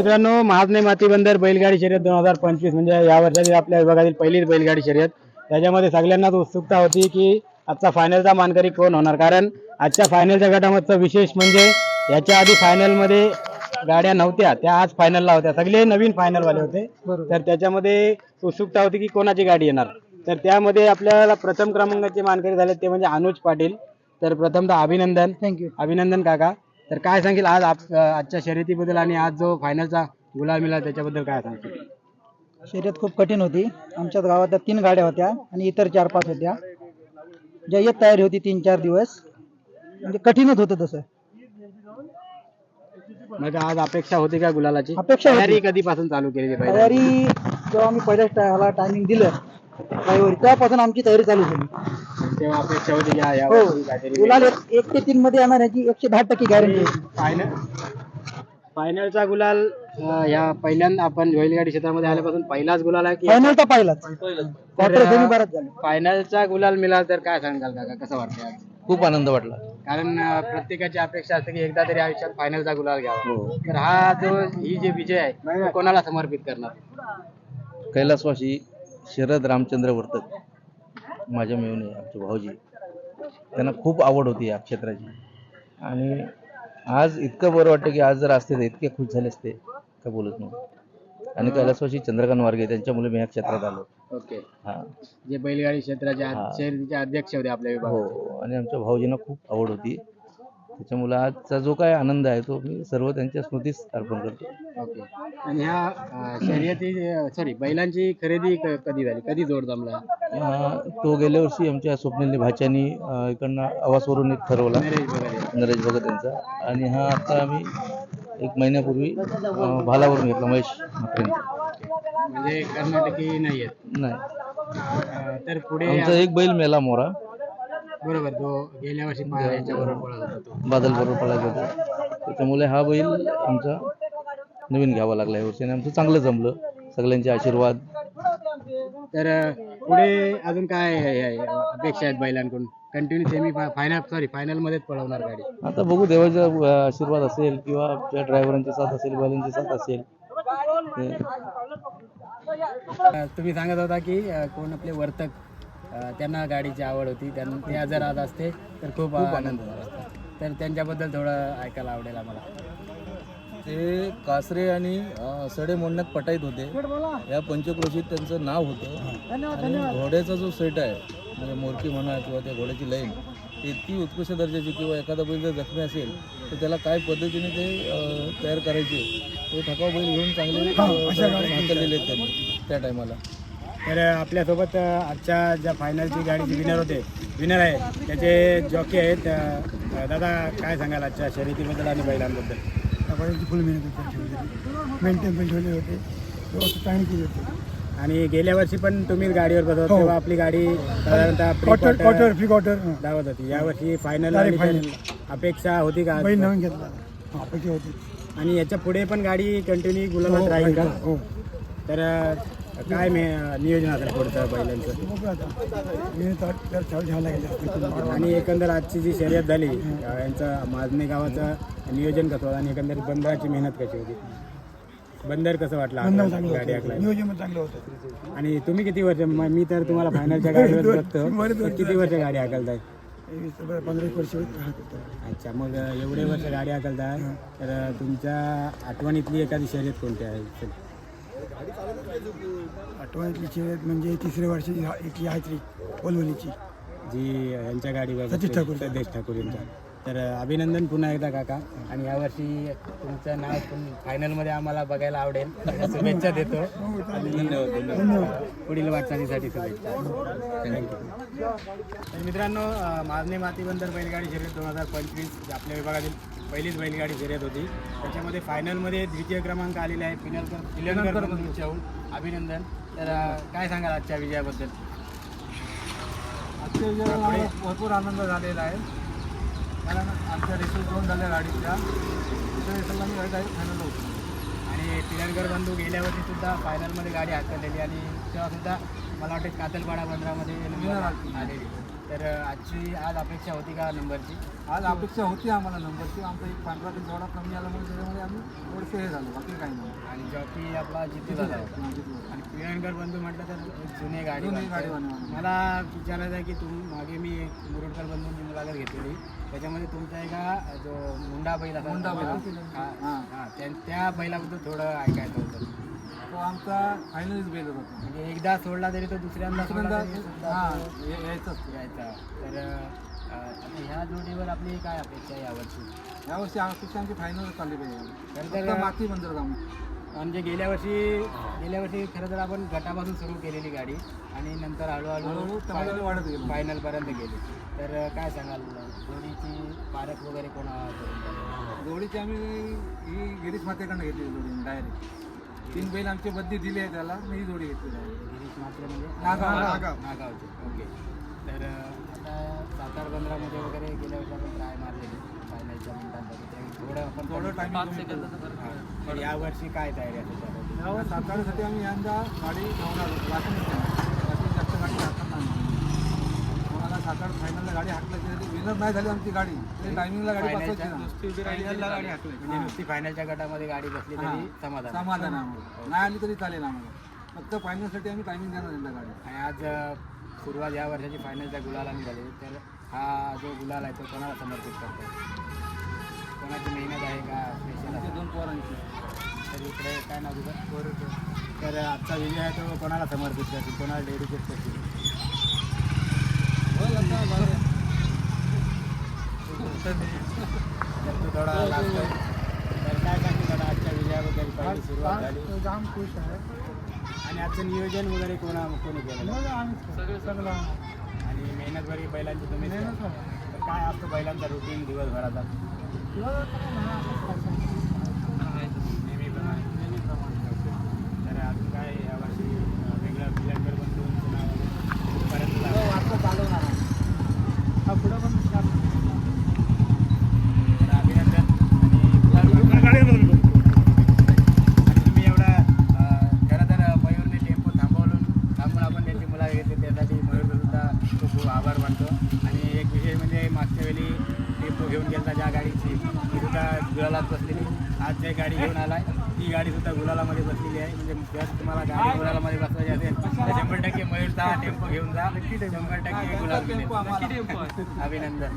मित्रांनो, महाजने माती बंदर बैलगाडी शर्यत 2025 म्हणजे या वर्षाची आपल्या विभागातील पहिलीच बैलगाडी शर्यत. त्याच्यामध्ये सगळ्यांनाच उत्सुकता होती की आजचा फायनलचा मानकरी कोण होणार, कारण आजच्या फायनलच्या गटामधचा विशेष म्हणजे याच्या आधी फायनलमध्ये गाड्या नव्हत्या, त्या आज फायनलला होत्या. सगळे नवीन फायनलवाले होते. तर त्याच्यामध्ये उत्सुकता होती की कोणाची गाडी येणार. तर त्यामध्ये आपल्याला प्रथम क्रमांकाचे मानकरी झाले ते म्हणजे अनुज पाटील. तर प्रथमतः अभिनंदन. थँक्यू. अभिनंदन काका. तर काय सांगेल आज आजच्या शर्यतीबद्दल आणि आज जो फायनलचा गुलाल मिळाला त्याच्याबद्दल काय सांगशील? शर्यत खूप कठीण होती. आमच्याच गावात 3 गाड्या होत्या आणि इतर 4-5 होत्या. जय्यत तयारी होती 3-4 दिवस, म्हणजे कठीणच होतं तसं. मग आज अपेक्षा होती का गुलालाची? अपेक्षा होती. तयारी कधीपासून चालू केली पाहिजे? तयारी जेव्हा आम्ही पहिल्या टायमिंग दिलं ड्रायव्हर, तेव्हापासून आमची तयारी चालू झाली. तेव्हा अपेक्षा होती की या हो, वर्षी काहीतरी गुलाल 1 ते 3 मध्ये येणार याची 110% गॅरंटी होती. फायनलचा गुलाल या पहिल्यांदा आपण बैलगाडी क्षेत्रामध्ये आल्यापासून पहिलाच गुलाल आहे की फायनल तर पाहिलाच. क्वार्टर सेमी बराच झालं. फायनलचा गुलाल मिळाला तर काय सांगाल काका, कसं वाटतं आज? खूप आनंद वाटला. कारण प्रत्येकाची अपेक्षा असते की एकदा तरी आयुष्यात फायनलचा गुलाल घ्यावा. तर हा जो ही जे विजय आहे तो कोणाला समर्पित करणार? कैलासवासी शरद रामचंद्र वर्तक, माझ्या मेवणे आमचे भाऊजी, त्यांना खूप आवड होती या क्षेत्राची. आणि आज इतकं बरं वाटतं की आज जर असते तर इतके खुश झाले असते का बोलत नव्हतं. आणि कैलासवासी चंद्रकांत वारगे त्यांच्यामुळे मी या क्षेत्रात आलो. ओके. हा, जे बैलगाडी क्षेत्राचे हा. शर्यतीचे अध्यक्ष होते आपल्या विभागात. हो. आणि आमच्या भाऊजींना खूप आवड होती, त्याच्यामुळे आजचा जो काय आनंद आहे तो मी सर्व त्यांच्या स्मृतीस अर्पण करतो. ओके. आणि ह्या शर्यती बैलांची खरेदी कधी झाली, कधी जोड जमला? तो गेल्या वर्षी आमच्या स्वप्नील भाच्यानी इकडनं आवासवरून एक ठरवला, नरेश वगैरे. नरेश भगत यांचा. आणि हा आता आम्ही 1 महिन्यापूर्वी भालावरून घेतला, महेश म्हात्रेंचा. म्हणजे कर्नाटकी नाही आहेत. नाही, तर पुढे आमचा एक बैल मेला मोरा, बरोबर, तो गेल्या वर्षी याच्याबरोबर पळत होता तो. बादल बरोबर पळायचा होता. त्याच्यामुळे हा बैल आमचा नवीन घ्यावा लागला यावर्षी आणि आमचं चांगलं जमलं, सगळ्यांचे आशीर्वाद. तर पुढे अजून काय अपेक्षा आहेत बैलांकडून? कंटिन्यू सेमी फायनल मध्येच पळवणार गाडी? आता बघू, देवाचा आशीर्वाद असेल किंवा आमच्या ड्रायव्हरांची साथ असेल, बैलांची साथ असेल. तुम्ही सांगत होता की कोण आपले वर्तक, त्यांना गाडीची आवड होती, ते जर आज असते तर खूप आनंद झाला असता. तर त्यांच्याबद्दल थोडं ऐकायला आवडेल आम्हाला. ते कासरे आणि सडे मोडण्यात पटाईत होते. या पंचक्रोशीत त्यांचं नाव होतं. आणि घोड्याचा जो सेट आहे, म्हणजे मोरकी म्हणा किंवा त्या घोड्याची लाईन, इतकी उत्कृष्ट दर्जाची, किंवा एखादा बैल जर जखमी असेल तर त्याला काय पद्धतीने ते तयार करायचे, ते ठकाव बैल घेऊन चांगले हाताळलेले आहेत त्यांनी त्या टायमाला. तर आपल्यासोबत आजच्या ज्या फायनलची गाडीचे विनर आहे त्याचे जॉकी आहेत. दादा, काय सांगाल आजच्या शर्यतीबद्दल आणि बैलांबद्दल? बैलांची फुल मेहनत होती, मेंटेन पण ठेवले होते, व्यवस्थित चांगली केली होती. आणि गेल्या वर्षी पण तुम्ही गाडीवर बसवत, तेव्हा आपली गाडी साधारणतः क्वार्टर धावत होती. यावर्षी फायनल अपेक्षा होती का? बैल नवीन घेतला, अपेक्षा होती. आणि याच्या पुढे पण गाडी कंटिन्यू गुलाबात राहील का? हो. तर काय नियोजन असेल पुढचं बैलांचं? आणि एकंदर आजची जी शर्यत झाली, यांचं माजने गावाचं नियोजन कसं होतं आणि एकंदरीत बंदराची मेहनत कशी होती? बंदर कसं वाटलं गाडी ऐकला? नियोजन चांगलं होतं. आणि तुम्ही किती वर्ष, मी तर तुम्हाला फायनलच्या गाडीवर बघतो, किती वर्ष गाडी हाकलताय? 15 वर्ष. अच्छा, मग एवढे वर्ष गाडी हाकलताय, तर तुमच्या आठवणीतली एखादी शर्यत कोणती आहे? आठवणीतली शर्यत म्हणजे 3ऱ्या वर्षाची इथली आहे बोलवणीची, जी यांच्या गाडीवर सतीश ठाकूर यांच्या. तर अभिनंदन पुन्हा एकदा काका. आणि यावर्षी तुमचं नाव पण फायनलमध्ये आम्हाला बघायला आवडेल. शुभेच्छा देतो. धन्यवाद. पुढील वाटचालीसाठी शुभेच्छा. थँक्यू. तर मित्रांनो, माजने माती बंदर बैलगाडी शर्यत 2025 आपल्या विभागातील पहिलीच बैलगाडी शर्यत होती. त्याच्यामध्ये फायनलमध्ये द्वितीय क्रमांक आलेला आहे पिलनकर बंधूंच्याहून. अभिनंदन. तर काय सांगाल आजच्या विजयाबद्दल? आजच्या विजयाला भरपूर आनंद झालेला आहे, कारण आमच्या रेसेस 2 झाल्या गाडीच्या. दुसऱ्या रेसला मी गाडी फायनल होतो. आणि पिलनकर बंधू गेल्या वर्षी सुद्धा फायनलमध्ये गाडी हाकललेली आणि तेव्हा सुद्धा मला वाटतं कातलपाडा बंदरामध्ये winner आलेली. तर आज अपेक्षा होती का नंबरची? आज अपेक्षा होती आम्हाला नंबरची. आमचा एक 15 थोडा कमी आल्यामुळे त्याच्यामुळे आम्ही थोडंसं हे झालं, बाकी काही नाही. आणि जॉकी आपला जितू झाला होता. आणि पिळणकर बंधू म्हटलं तर एक जुने गाडी मला विचारायचं आहे की मागे मी एक मुरुडकर बंधूंची मुलाखत घेतलेली, त्याच्यामध्ये तुमचा एका जो मुंडा बैल असा मुंडा बैल. त्या बैलाबद्दल थोडं ऐकायचं होतं. तो आमचा फायनलीच बैल होता. म्हणजे एकदा सोडला तरी तो दुसऱ्यांदा सोडला तरी सुद्धा हां तो यायचंच. यायचा. तर आता ह्या जोडीवर आपली काय अपेक्षा आहे यावर्षी? यावर्षी अपेक्षा आमची फायनलच चालली पाहिजे. तर माती बंदर जाऊन म्हणजे गेल्या वर्षी खरं तर आपण गटापासून सुरू केलेली गाडी आणि नंतर हळूहळू त्यामध्ये वाढत गेलो. फायनलपर्यंत गेली. तर काय सांगाल जोडीची पारख वगैरे कोणा? जोडीची आम्ही ही गिरीश मातेकडनं घेतली जोडी डायरेक्ट. 3 बैल आमची बद्दी दिली आहे त्याला, मी ही जोडी घेतली आहे. गिरीश मात्र म्हणजे नागाव. नागावचे. ओके. तर आता 7-8 15मध्ये वगैरे गेल्या वर्षी आपण ट्राय मारलेली फायनलच्या मिनिटांसाठी. थोडं आपण थोडं टायमिंग तर यावर्षी काय तयारी आहे त्याच्यासाठी? यावर साताऱ्यासाठी आम्ही यंदा गाडी लावणार जास्त गाडी हाकणार नाही. कोणाला सातारा फायनलला गाडी हाकल्याची विनर नाही झाली आमची गाडी, टायमिंगला गाडी बसवायची ना. म्हणजे नुसती फायनलच्या गटामध्ये गाडी बसली तरी समाधान. समाधान आहे आम्हाला. नाही आली तरी चालेल आम्हाला. फक्त फायनलसाठी आम्ही टायमिंग देणार यंदा गाडी. आणि आज सुरुवात या वर्षाची फायनलच्या गुलाला निघाली. तर हा जो गुलाल आहे तो कोणाला समर्पित करतो? कोणाची मेहनत आहे का स्पेशल? 2 पोरांची. तर इकडे काय नाव तुझं? तर आजचा विजय आहे तो कोणाला समर्पित करतील, कोणाला डेडिकेट करतील? तर तू थोडा लास्ट आहे. तर काय सांगते दादा आजच्या विजयाबद्दल? पहिली सुरुवात झाली जाम खुश आहे. आणि आजचं नियोजन वगैरे कोणी केलं? सगळं आणि मेहनत बरी बैलांची तुम्ही तर काय असतो बैलांचा रुटीन दिवसभराचा? नेहमीप्रमाणे. तर अजून काय यावर्षी वेगळं पिलंकर बंधूंचं नाव वगैरे पर्यंत वाटतं चालवणार हा पुढं पण तर अभिनंदन. आणि तुम्ही एवढा खरं तर मयूरने टेम्पो थांबून आपण त्यांची मुलाखत घेतली, त्यासाठी मयूरचा सुद्धा खूप खूप आभार मानतो. आणि एक विशेष म्हणजे मागच्या वेळी टेम्पो घेऊन गेला ज्या गाडीची, ती सुद्धा गुलालात बसलेली. आज जे गाडी घेऊन आलाय ती गाडीसुद्धा गुलालामध्ये बसलेली आहे. म्हणजे जर तुम्हाला गाडी गुलालामध्ये बसवायची असेल तर 100% मयूरचा टेम्पो घेऊन जा. 100% गुलाल मिळेल. अभिनंदन.